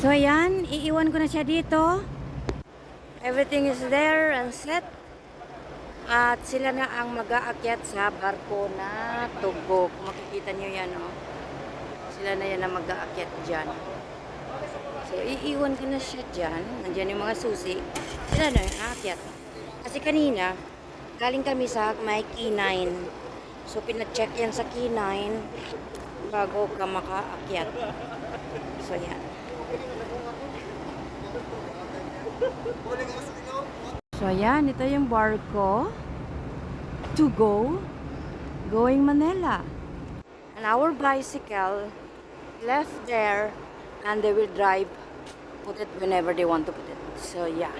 So ayan, iiwan ko na siya dito. Everything is there and set. At sila na ang mag-aakyat sa barko na Tugo. Kung makikita nyo yan, oh. Sila na yan ang mag-aakyat dyan. So iiwan ko na siya dyan. Nandyan yung mga susi. Sila na yung aakyat. Kasi kanina, galing kami sa may K9. So pina-check yan sa K9 bago ka makaakyat. So yan. So ayan, ito yung barko to go going Manila. And our bicycle left there and they will drive, put it whenever they want to put it. So yeah,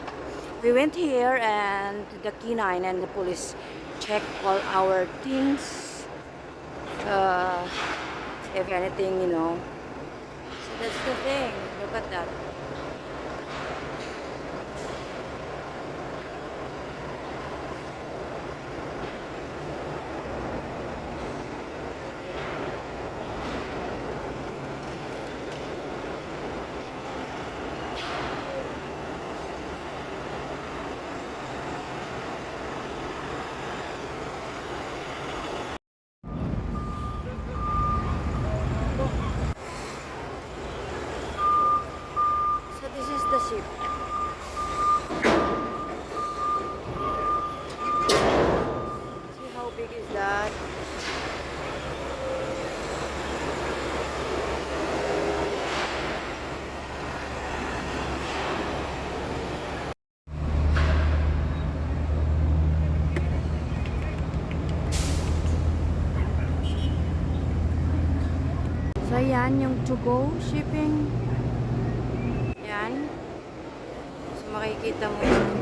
we went here and the K9 and the police check all our things, if anything, you know. So that's the thing, look at that. This is the ship. See how big is that? So yan yung to-go shipping. Yan. So makikita mo yun.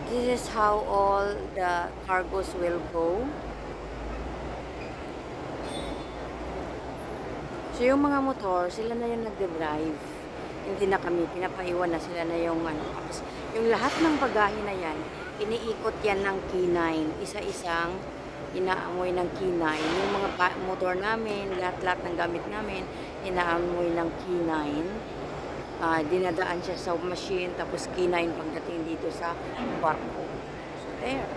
This is how all the cargos will go. So yung mga motor, sila na yung nagde-drive. Hindi na kami, pinapaiwan na sila na yung ano. Tapos yung lahat ng bagahe na yan, iniikot yan ng K9. Isa-isang inaamoy ng K9. Yung mga motor namin, lahat-lahat ng gamit namin, inaamoy ng K9. Dinadaan siya sa machine, tapos K9 pagdating dito sa barko. So there.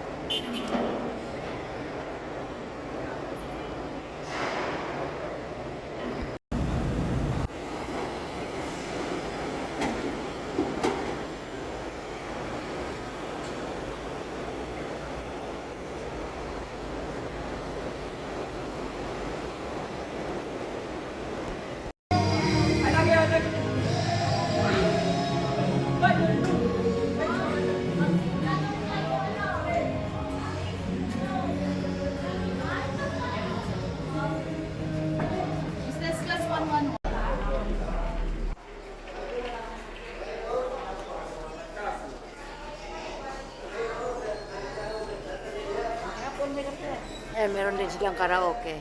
Meron din silang karaoke.